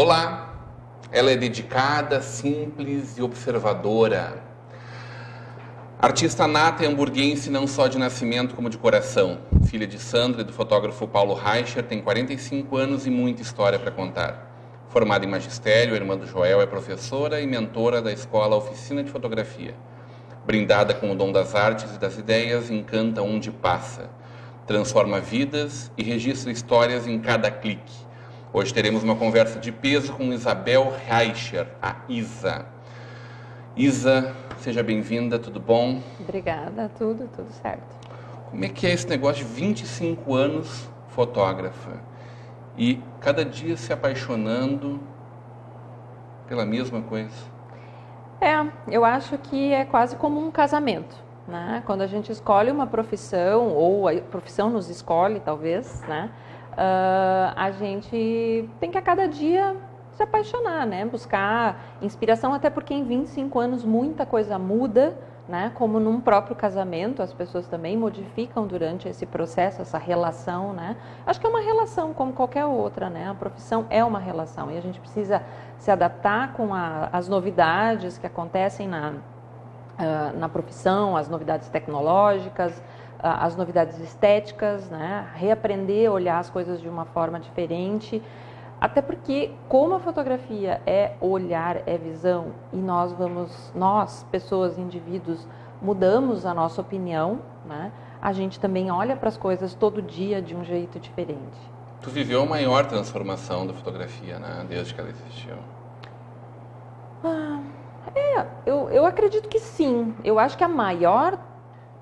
Olá, ela é dedicada, simples e observadora. Artista nata e hamburguense não só de nascimento como de coração. Filha de Sandra e do fotógrafo Paulo Reicher, tem 45 anos e muita história para contar. Formada em magistério, a irmã do Joel é professora e mentora da escola Oficina de Fotografia. Brindada com o dom das artes e das ideias, encanta onde passa. Transforma vidas e registra histórias em cada clique. Hoje teremos uma conversa de peso com Isabel Reicher, a Isa. Isa, seja bem-vinda, tudo bom? Obrigada, tudo certo. Como é que é esse negócio de 25 anos fotógrafa e cada dia se apaixonando pela mesma coisa? Eu acho que é quase como um casamento, né? Quando a gente escolhe uma profissão, ou a profissão nos escolhe, talvez, né? A gente tem que a cada dia se apaixonar, né? Buscar inspiração, até porque em 25 anos muita coisa muda, né? Como num próprio casamento, as pessoas também modificam durante esse processo, essa relação, né? Acho que é uma relação como qualquer outra, né? A profissão é uma relação e a gente precisa se adaptar com as novidades que acontecem na profissão, as novidades tecnológicas, as novidades estéticas, né? Reaprender a olhar as coisas de uma forma diferente. Até porque, como a fotografia é olhar, é visão, e nós, pessoas, indivíduos, mudamos a nossa opinião, né? A gente também olha para as coisas todo dia de um jeito diferente. Tu viveu a maior transformação da fotografia, né? Desde que ela existiu. Eu acredito que sim. Eu acho que a maior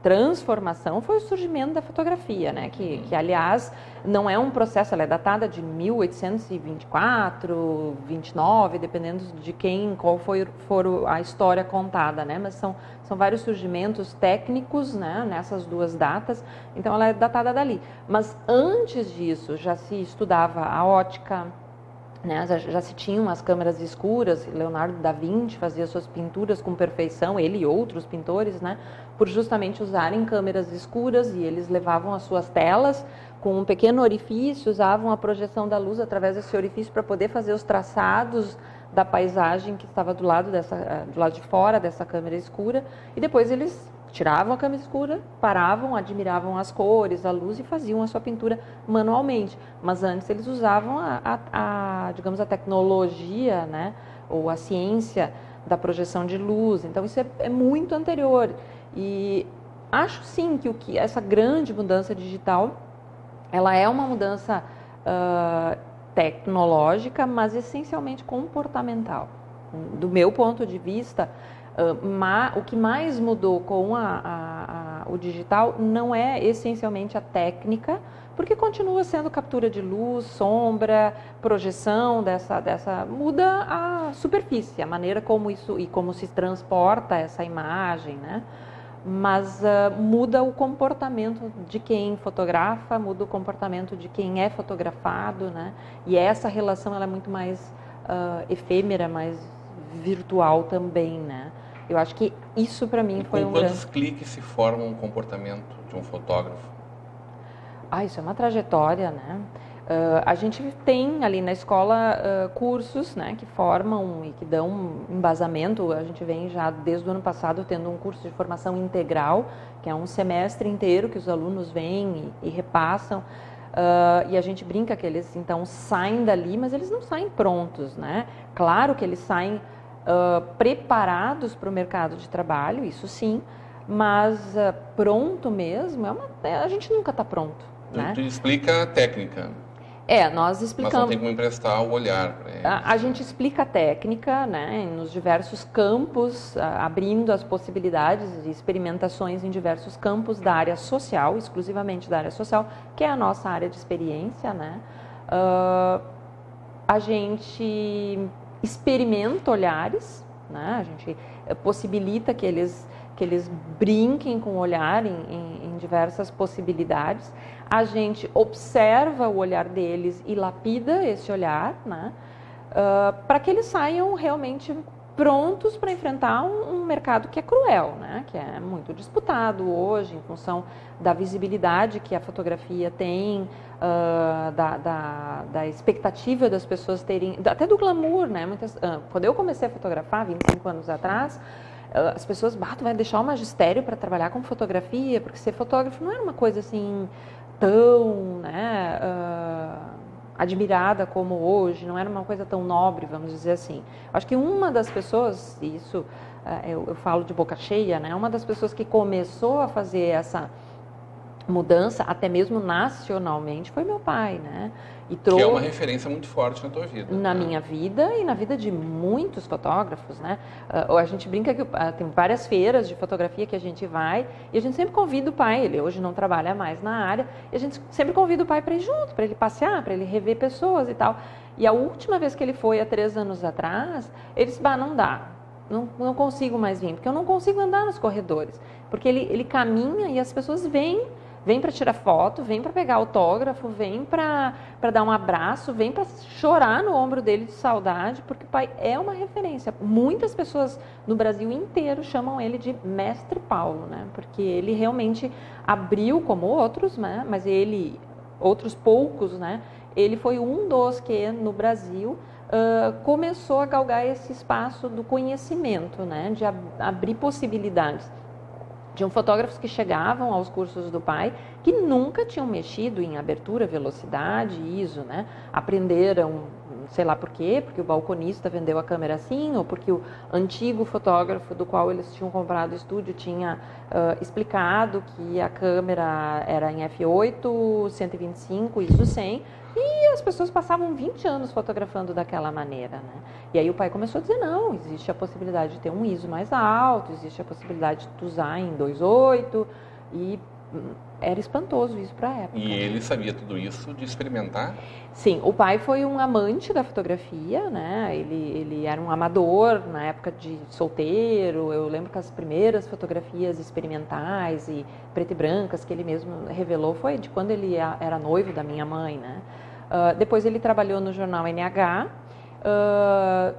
transformação foi o surgimento da fotografia, né? Que aliás, não é um processo, ela é datada de 1824, 29, dependendo de qual for a história contada, né? Mas são vários surgimentos técnicos, né? Nessas duas datas, então ela é datada dali. Mas antes disso, já se estudava a ótica, né? Já se tinham as câmeras escuras. Leonardo da Vinci fazia suas pinturas com perfeição, ele e outros pintores, né? Por justamente usarem câmeras escuras, e eles levavam as suas telas com um pequeno orifício, usavam a projeção da luz através desse orifício para poder fazer os traçados da paisagem que estava do lado de fora dessa câmera escura, e depois eles tiravam a câmera escura, paravam, admiravam as cores, a luz e faziam a sua pintura manualmente. Mas antes eles usavam digamos, a tecnologia, né, ou a ciência da projeção de luz. Então isso é muito anterior. E acho sim que essa grande mudança digital, ela é uma mudança tecnológica, mas essencialmente comportamental. Do meu ponto de vista, o que mais mudou com o digital não é essencialmente a técnica, porque continua sendo captura de luz, sombra, projeção muda a superfície, a maneira como isso e como se transporta essa imagem, né? Mas muda o comportamento de quem fotografa, muda o comportamento de quem é fotografado, né? E essa relação ela é muito mais efêmera, mais virtual também, né? Eu acho que isso para mim foi um grande... Quantos cliques se forma um comportamento de um fotógrafo? Isso é uma trajetória, né? A gente tem ali na escola cursos, né, que formam e que dão um embasamento. A gente vem já desde o ano passado tendo um curso de formação integral, que é um semestre inteiro que os alunos vêm e repassam. E a gente brinca que eles então saem dali, mas eles não saem prontos, né? Claro que eles saem preparados para o mercado de trabalho, isso sim, mas pronto mesmo, a gente nunca está pronto, né? Tu explica a técnica. Nós explicamos. Mas não tem como emprestar o olhar para eles. A gente explica a técnica, né, nos diversos campos, abrindo as possibilidades de experimentações em diversos campos da área social, exclusivamente da área social, que é a nossa área de experiência, né? A gente experimenta olhares, né? A gente possibilita que eles brinquem com o olhar em diversas possibilidades. A gente observa o olhar deles e lapida esse olhar, né? Para que eles saiam realmente prontos para enfrentar um mercado que é cruel, né? Que é muito disputado hoje, em função da visibilidade que a fotografia tem, da expectativa das pessoas terem, até do glamour, né? Quando eu comecei a fotografar, 25 anos atrás, as pessoas, tu vai deixar o magistério para trabalhar com fotografia, porque ser fotógrafo não era uma coisa assim tão, né, admirada como hoje, não era uma coisa tão nobre, vamos dizer assim. Acho que uma das pessoas, isso eu falo de boca cheia, né, uma das pessoas que começou a fazer essa mudança, até mesmo nacionalmente, foi meu pai, né? E que é uma referência muito forte na tua vida. Na minha vida e na vida de muitos fotógrafos, né? A gente brinca que tem várias feiras de fotografia que a gente vai e a gente sempre convida o pai, ele hoje não trabalha mais na área, e a gente sempre convida o pai para ir junto, para ele passear, para ele rever pessoas e tal. E a última vez que ele foi, há 3 anos atrás, ele disse, não dá. Não consigo mais vir, porque eu não consigo andar nos corredores. Porque ele caminha e as pessoas vêm para tirar foto, vem para pegar autógrafo, vem para dar um abraço, vem para chorar no ombro dele de saudade, porque o pai é uma referência. Muitas pessoas no Brasil inteiro chamam ele de Mestre Paulo, né? Porque ele realmente abriu, como outros, né? Mas outros poucos, né? Ele foi um dos que no Brasil começou a galgar esse espaço do conhecimento, né? De abrir possibilidades. Tinham fotógrafos que chegavam aos cursos do pai que nunca tinham mexido em abertura, velocidade, ISO, né? Aprenderam, sei lá por quê, porque o balconista vendeu a câmera assim, ou porque o antigo fotógrafo do qual eles tinham comprado o estúdio tinha explicado que a câmera era em f8, 125, ISO 100, e as pessoas passavam 20 anos fotografando daquela maneira, né? E aí o pai começou a dizer, não, existe a possibilidade de ter um ISO mais alto, existe a possibilidade de usar em 2.8, e era espantoso isso para a época. E ele sabia tudo isso de experimentar? Sim, o pai foi um amante da fotografia, né? Ele era um amador na época de solteiro. Eu lembro que as primeiras fotografias experimentais e preto e brancas que ele mesmo revelou foi de quando ele era noivo da minha mãe, né? Depois ele trabalhou no jornal NH,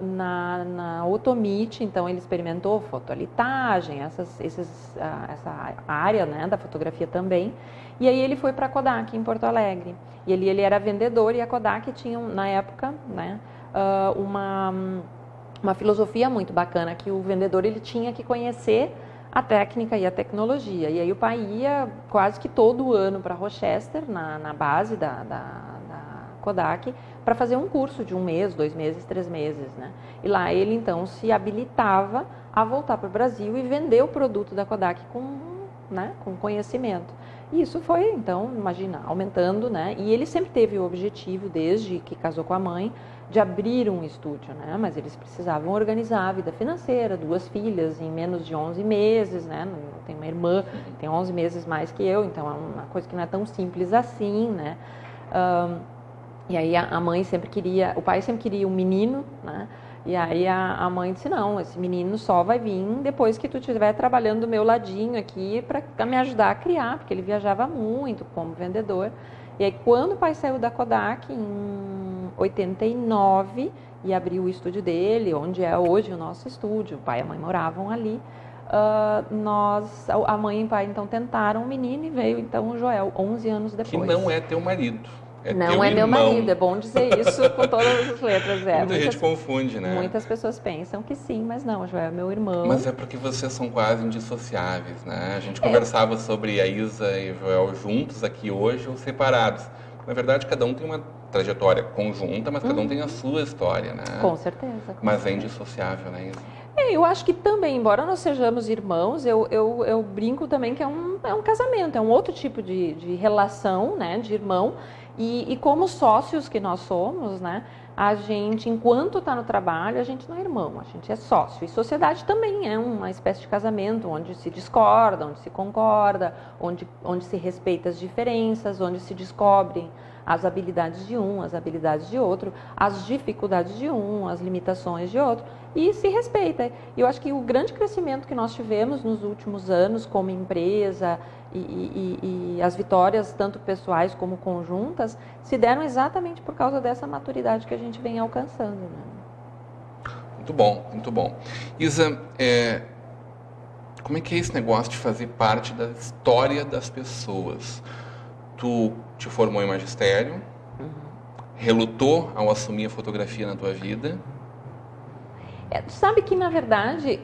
na Otomite, então ele experimentou fotolitagem, essa área, né, da fotografia também. E aí ele foi para a Kodak em Porto Alegre. E ele era vendedor, e a Kodak tinha, na época, né, uma filosofia muito bacana, que o vendedor ele tinha que conhecer a técnica e a tecnologia. E aí o pai ia quase que todo ano para Rochester, na base da Kodak, para fazer um curso de 1 mês, 2 meses, 3 meses, né? E lá ele então se habilitava a voltar para o Brasil e vender o produto da Kodak com conhecimento. E isso foi, então, imagina, aumentando, né? E ele sempre teve o objetivo, desde que casou com a mãe, de abrir um estúdio, né? Mas eles precisavam organizar a vida financeira, 2 filhas em menos de 11 meses, né? Tem uma irmã, tem 11 meses mais que eu, então é uma coisa que não é tão simples assim, né? E aí a mãe sempre queria, o pai sempre queria um menino, né? E aí a mãe disse, não, esse menino só vai vir depois que tu estiver trabalhando do meu ladinho aqui para me ajudar a criar, porque ele viajava muito como vendedor. E aí quando o pai saiu da Kodak, em 89, e abriu o estúdio dele, onde é hoje o nosso estúdio, o pai e a mãe moravam ali, a mãe e o pai então tentaram um menino e veio então o Joel, 11 anos depois. Que não é teu marido. Não é meu marido, é bom dizer isso com todas as letras. Muita gente confunde, né? Muitas pessoas pensam que sim, mas não, o Joel é meu irmão. Mas é porque vocês são quase indissociáveis, né? A gente conversava sobre a Isa e o Joel juntos aqui hoje ou separados. Na verdade, cada um tem uma trajetória conjunta, mas cada um tem a sua história, né? Com certeza. Mas é indissociável, né, Isa? Eu acho que também, embora nós sejamos irmãos, eu brinco também que é um casamento, é um outro tipo de relação, né, de irmão. E como sócios que nós somos, né, a gente, enquanto está no trabalho, a gente não é irmão, a gente é sócio. E sociedade também é uma espécie de casamento, onde se discorda, onde se concorda, onde se respeita as diferenças, onde se descobrem as habilidades de um, as habilidades de outro, as dificuldades de um, as limitações de outro, e se respeita. E eu acho que o grande crescimento que nós tivemos nos últimos anos como empresa e as vitórias, tanto pessoais como conjuntas, se deram exatamente por causa dessa maturidade que a gente vem alcançando, né? Muito bom, muito bom. Isa, como é que é esse negócio de fazer parte da história das pessoas? Tu te formou em magistério, relutou ao assumir a fotografia na tua vida. Tu sabe que, na verdade...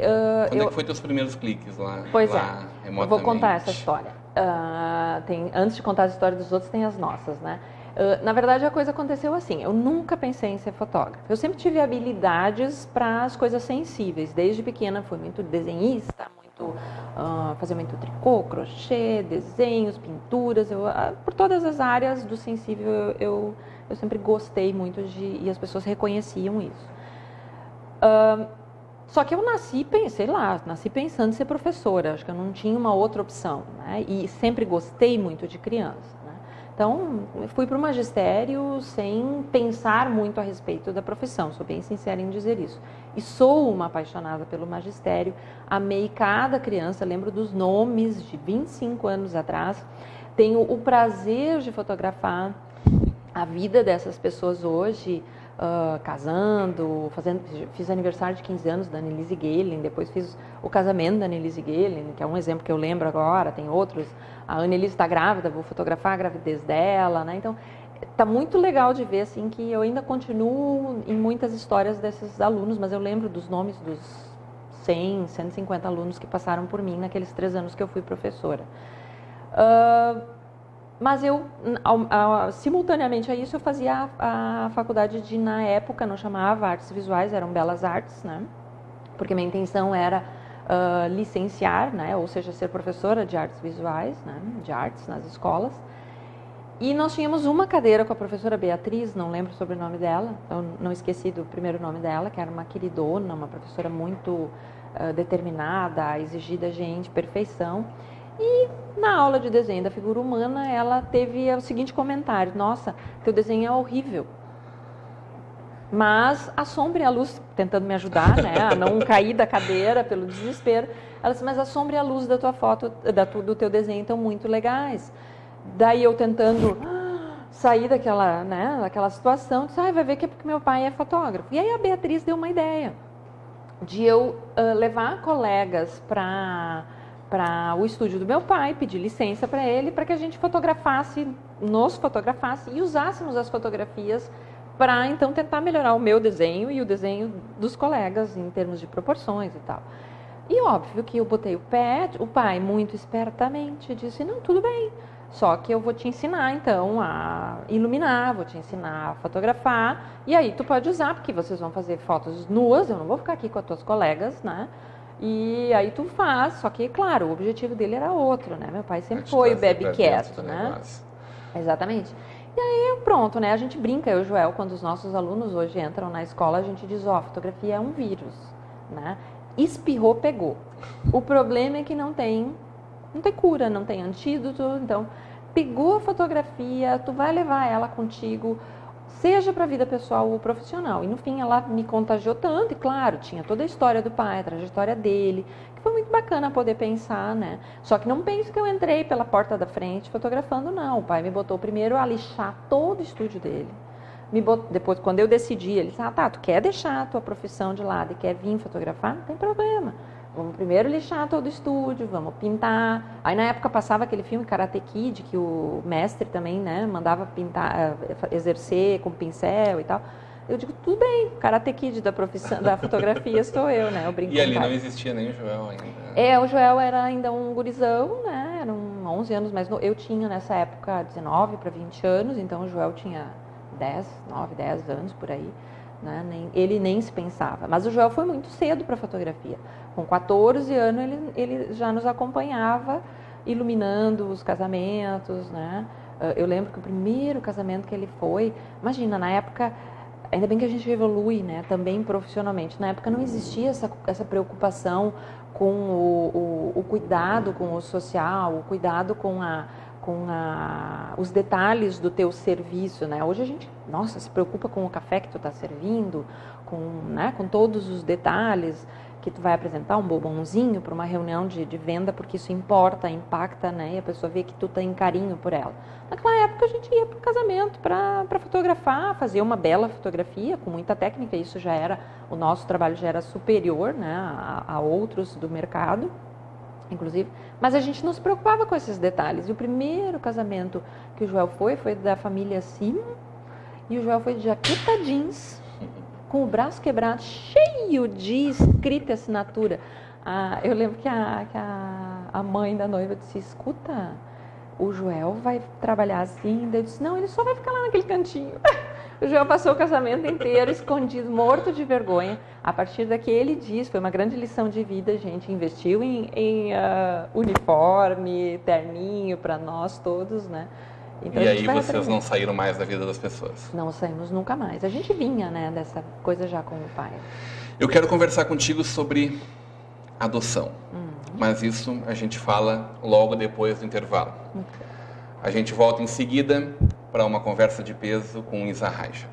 Quando é que foi teus primeiros cliques lá? Pois lá, é, eu vou contar essa história. Antes de contar a história dos outros, tem as nossas, né? Na verdade, a coisa aconteceu assim. Eu nunca pensei em ser fotógrafa. Eu sempre tive habilidades para as coisas sensíveis. Desde pequena fui muito desenhista, fazia muito tricô, crochê, desenhos, pinturas. Por todas as áreas do sensível eu sempre gostei muito e as pessoas reconheciam isso. Só que eu nasci pensando em ser professora. Acho que eu não tinha uma outra opção, né? E sempre gostei muito de criança, né? Então, fui para o magistério sem pensar muito a respeito da profissão. Sou bem sincera em dizer isso. E sou uma apaixonada pelo magistério. Amei cada criança, lembro dos nomes de 25 anos atrás. Tenho o prazer de fotografar a vida dessas pessoas hoje, casando, fiz aniversário de 15 anos da Annelise Gehlen, depois fiz o casamento da Annelise Gehlen, que é um exemplo que eu lembro agora, tem outros. A Annelise está grávida, vou fotografar a gravidez dela, né? Então, tá muito legal de ver, assim, que eu ainda continuo em muitas histórias desses alunos, mas eu lembro dos nomes dos 100, 150 alunos que passaram por mim naqueles 3 anos que eu fui professora. Mas simultaneamente a isso, eu fazia a faculdade de, na época, não chamava Artes Visuais, eram Belas Artes, né? Porque minha intenção era licenciar, né? Ou seja, ser professora de artes visuais, né? De artes nas escolas. E nós tínhamos uma cadeira com a professora Beatriz, não lembro o sobrenome dela, então não esqueci do primeiro nome dela, que era uma queridona, uma professora muito determinada, exigida, gente, perfeição. E na aula de desenho da figura humana, ela teve o seguinte comentário: nossa, teu desenho é horrível. Mas a sombra e a luz, tentando me ajudar, né, a não cair da cadeira pelo desespero, ela disse, mas a sombra e a luz da tua foto, do teu desenho estão muito legais. Daí eu tentando sair daquela situação, disse, vai ver que é porque meu pai é fotógrafo. E aí a Beatriz deu uma ideia de eu levar colegas para o estúdio do meu pai, pedir licença para ele, para que a gente nos fotografasse e usássemos as fotografias para então tentar melhorar o meu desenho e o desenho dos colegas em termos de proporções e tal. E óbvio que eu botei o pai muito espertamente disse, não, tudo bem, só que eu vou te ensinar então a iluminar, vou te ensinar a fotografar, e aí tu pode usar, porque vocês vão fazer fotos nuas, eu não vou ficar aqui com as tuas colegas, né? E aí tu faz, só que, claro, o objetivo dele era outro, né? Meu pai sempre foi o bebe quieto, né? Exatamente. E aí, pronto, né? A gente brinca, eu e o Joel, quando os nossos alunos hoje entram na escola, a gente diz, fotografia é um vírus, né? Espirrou, pegou. O problema é que não tem cura, não tem antídoto, então, pegou a fotografia, tu vai levar ela contigo, seja para a vida pessoal ou profissional. E no fim ela me contagiou tanto, e claro, tinha toda a história do pai, a trajetória dele, que foi muito bacana poder pensar, né? Só que não pense que eu entrei pela porta da frente fotografando, não. O pai me botou primeiro a lixar todo o estúdio dele. Depois, quando eu decidi, ele disse, tu quer deixar a tua profissão de lado e quer vir fotografar? Não tem problema. Vamos primeiro lixar todo o estúdio, vamos pintar. Aí na época passava aquele filme Karate Kid, que o mestre também, né, mandava pintar, exercer com pincel e tal. Eu digo, tudo bem, Karate Kid da profissão, da fotografia sou eu, né? Eu brinco. E ali não existia nem o Joel ainda? O Joel era ainda um gurizão, né? Eram 11 anos mais novo. Eu tinha nessa época 19 para 20 anos, então o Joel tinha 10 anos por aí. Né? Ele nem se pensava. Mas o Joel foi muito cedo para a fotografia. Com 14 anos ele já nos acompanhava iluminando os casamentos, né? Eu lembro que o primeiro casamento que ele foi, imagina, na época, ainda bem que a gente evolui, né? Também profissionalmente. Na época não existia essa preocupação com o cuidado com o social, o cuidado com os detalhes do teu serviço, né? Hoje a gente, nossa, se preocupa com o café que tu está servindo, com todos os detalhes que tu vai apresentar, um bombonzinho para uma reunião de venda, porque isso importa, impacta, né? E a pessoa vê que tu tem carinho por ela. Naquela época a gente ia para o casamento para fotografar, fazer uma bela fotografia com muita técnica. Isso já era, o nosso trabalho já era superior, né, a outros do mercado, inclusive. Mas a gente não se preocupava com esses detalhes. E o primeiro casamento que o Joel foi da família Sim, e o Joel foi de jaqueta jeans, com o braço quebrado, cheio de escrita e assinatura. Eu lembro que a mãe da noiva disse, escuta, o Joel vai trabalhar assim? Eu disse, não, ele só vai ficar lá naquele cantinho. O Joel passou o casamento inteiro escondido, morto de vergonha. A partir daquele dia, foi uma grande lição de vida, a gente investiu em uniforme, terninho para nós todos, né? Então, e aí vocês não saíram mais da vida das pessoas? Não saímos nunca mais. A gente vinha, né, dessa coisa já com o pai. Eu quero conversar contigo sobre adoção. Mas isso a gente fala logo depois do intervalo. A gente volta em seguida para uma conversa de peso com Isa Raja.